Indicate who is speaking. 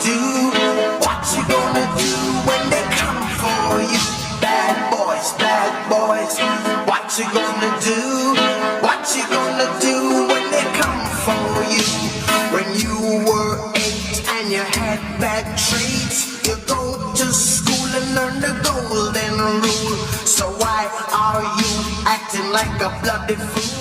Speaker 1: do? What you gonna do when they come for you? Bad boys, bad boys. What you gonna do? What you gonna do when they come for you? When you were 8 and you had bad traits, you go to school and learn the golden rule. So why are you acting like a bloody fool?